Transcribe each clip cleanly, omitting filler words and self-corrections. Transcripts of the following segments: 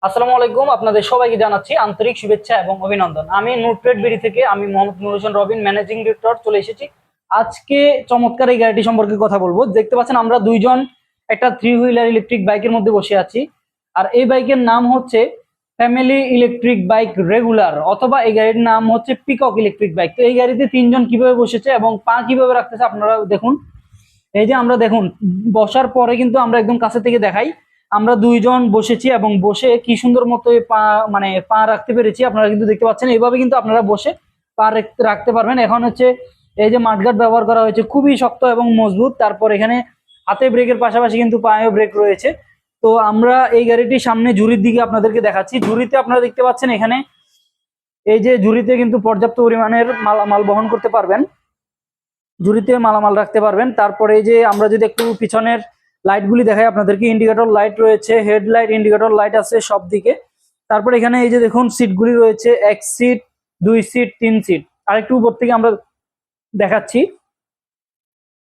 আসসালামু আলাইকুম, আপনাদের সবাইকে জানাচ্ছি আন্তরিক শুভেচ্ছা এবং অভিনন্দন। আমি নুট্রেড বিডি থেকে আমি মোহাম্মদ নুর হোসেন রবিন, ম্যানেজিং ডিরেক্টর চলে এসেছি। আজকে চমৎকার এই গাড়িটি সম্পর্কে কথা বলবো। দেখতে পাচ্ছেন আমরা দুইজন একটা থ্রি হুইলার ইলেকট্রিক বাইকের মধ্যে বসে আছি। আর এই বাইকের নাম হচ্ছে ফ্যামিলি ইলেকট্রিক বাইক রেগুলার, অথবা এই গাড়ির নাম হচ্ছে পিকক ইলেকট্রিক বাইক। তো এই গাড়িতে তিনজন কিভাবে বসেছে এবং পা কিভাবে রাখতেছে আপনারা দেখুন। এই যে আমরা দেখুন, বসার পরে কিন্তু আমরা একদম কাছে থেকে দেখাই, আমরা দুইজন বসেছি এবং বসে কি সুন্দর মতো পা মানে পা রাখতে পেরেছি। আপনারা কিন্তু দেখতে পাচ্ছেন, এইভাবে কিন্তু আপনারা বসে পা রাখতে পারবেন। এখন হচ্ছে এই যে মাঠগার্ড ব্যবহার করা হয়েছে, খুবই শক্ত এবং মজবুত। তারপর এখানে হাতে ব্রেকের পাশাপাশি কিন্তু পায়েও ব্রেক রয়েছে। তো আমরা এই গাড়িটির সামনে ঝুড়ির দিকে আপনাদেরকে দেখাচ্ছি। ঝুড়িতে আপনারা দেখতে পাচ্ছেন, এখানে এই যে ঝুড়িতে কিন্তু পর্যাপ্ত পরিমাণের মালামাল বহন করতে পারবেন, ঝুড়িতে মালামাল রাখতে পারবেন। তারপরে এই যে আমরা যদি একটু পিছনের লাইটগুলি দেখাই আপনাদেরকে, ইন্ডিকেটর লাইট রয়েছে, হেডলাইট ইন্ডিকেটর লাইট আছে সব দিকে। তারপর এখানে এই যে দেখুন সিটগুলি রয়েছে, এক সিট, দুই সিট, তিন সিট। আরেকটু উপর থেকে আমরা দেখাচ্ছি,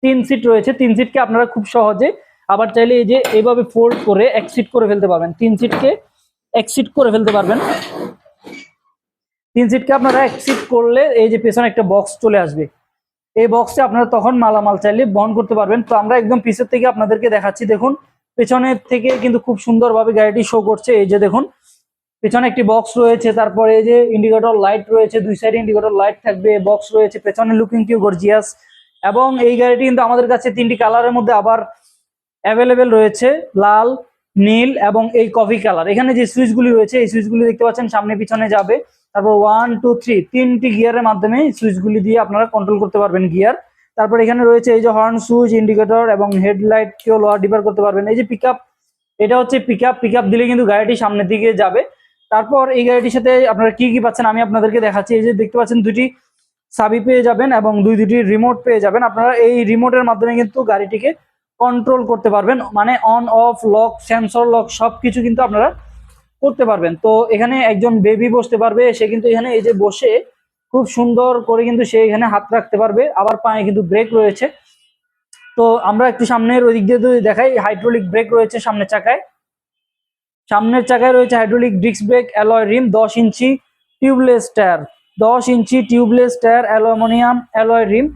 তিন সিট রয়েছে। তিন সিটকে আপনারা খুব সহজে আবার চাইলে এই যে এইভাবে ফোল্ড করে এক সিট করে ফেলতে পারবেন। তিন সিটকে এক সিট করে ফেলতে পারবেন। তিন সিটকে আপনারা এক সিট করলে এই যে পেছনে একটা বক্স চলে আসবে, এই বক্সে আপনারা তখন মালামাল চাইলে বহন করতে পারবেন। তো আমরা একদম পিছের থেকে আপনাদেরকে দেখাচ্ছি। দেখুন পেছনের থেকে কিন্তু খুব সুন্দরভাবে গাড়িটি শো করছে। এই যে দেখুন পেছনে একটি বক্স রয়েছে, তারপরে এই যে ইন্ডিকেটর লাইট রয়েছে, দুই সাইডে ইন্ডিকেটর লাইট থাকবে, বক্স রয়েছে, পেছনে লুকিং কিউ গর্জিয়াস। এবং এই গাড়িটি কিন্তু আমাদের কাছে তিনটি কালারের মধ্যে আবার অ্যাভেলেবেল রয়েছে, লাল, নীল এবং এই কফি কালার। এখানে যে সুইচগুলি রয়েছে, এই সুইচগুলি দেখতে পাচ্ছেন সামনে পিছনে যাবে। তারপর 1 2 3 তিনটি গিয়ারের মাধ্যমে সুইচগুলি দিয়ে আপনারা কন্ট্রোল করতে পারবেন গিয়ার। তারপর এখানে রয়েছে এই যে হর্ন সুইচ, ইন্ডিকেটর এবং হেডলাইট কেও লোয়ার ডিপার করতে পারবেন। এই যে পিকআপ, এটা হচ্ছে পিকআপ। পিকআপ দিলে কিন্তু গাড়িটি সামনের দিকে যাবে। তারপর এই গাড়িটির সাথে আপনারা কি কি পাচ্ছেন আমি আপনাদেরকে দেখাচ্ছি। এই যে দেখতে পাচ্ছেন দুটি চাবি পেয়ে যাবেন এবং দুটি রিমোট পেয়ে যাবেন। আপনারা এই রিমোটের মাধ্যমে কিন্তু গাড়িটিকে কন্ট্রোল করতে পারবেন, মানে on of lock, sensor lock সবকিছু কিন্তু আপনারা করতে পারবেন। তো এখানে একজন বেবি বসতে পারবে, সে কিন্তু এখানে এই যে বসে খুব সুন্দর করে কিন্তু সে এখানে হাত রাখতে পারবে। আবার পায়ে কিন্তু ব্রেক রয়েছে। তো আমরা একটু সামনের ওই দিক দিয়ে যদি দেখাই, হাইড্রোলিক ব্রেক রয়েছে সামনের চাকায়। সামনের চাকায় রয়েছে hydraulic disc brake, alloy rim, 10 ইঞ্চি টিউবলেস টায়ার, 10 ইঞ্চি tubeless tyre, aluminium alloy rim.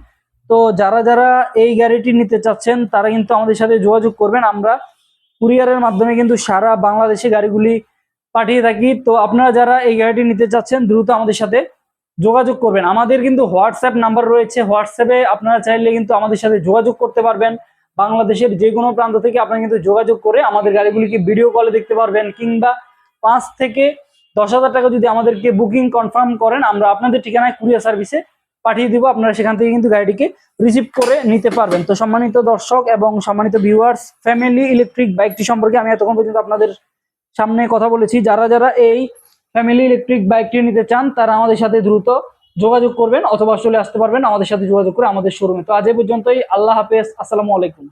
তো যারা যারা এই গাড়িটি নিতে চাচ্ছেন তারা কিন্তু আমাদের সাথে যোগাযোগ করবেন। আমরা কুরিয়ারের মাধ্যমে কিন্তু সারা বাংলাদেশে গাড়িগুলি পাঠিয়ে থাকি। তো আপনারা যারা এই গাড়িটি নিতে চাচ্ছেন দ্রুত আমাদের সাথে যোগাযোগ করবেন। আমাদের কিন্তু হোয়াটসঅ্যাপ নাম্বার রয়েছে, হোয়াটসঅ্যাপে আপনারা চাইলে কিন্তু আমাদের সাথে যোগাযোগ করতে পারবেন। বাংলাদেশের যে কোনো প্রান্ত থেকে আপনারা কিন্তু যোগাযোগ করে আমাদের গাড়িগুলিকে ভিডিও কলে দেখতে পারবেন, কিংবা 5 থেকে 10 হাজার টাকা যদি আমাদেরকে বুকিং কনফার্ম করেন, আমরা আপনাদের ঠিকানায় কুরিয়ার সার্ভিসে পাঠিয়ে দিব। আপনারা সেখান থেকে কিন্তু গাড়িটিকে রিসিভ করে নিতে পারবেন। তো সম্মানিত দর্শক এবং সম্মানিত ভিউয়ার্স, ফ্যামিলি ইলেকট্রিক বাইকটি সম্পর্কে আমি এতক্ষণ পর্যন্ত আপনাদের সামনে কথা বলেছি। যারা যারা এই ফ্যামিলি ইলেকট্রিক বাইকটি নিতে চান তারা আমাদের সাথে দ্রুত যোগাযোগ করবেন, অথবা চলে আসতে পারবেন আমাদের সাথে যোগাযোগ করে আমাদের শোরুমে। তো আজ এ পর্যন্তই, আল্লাহ হাফেজ, আসসালামু আলাইকুম।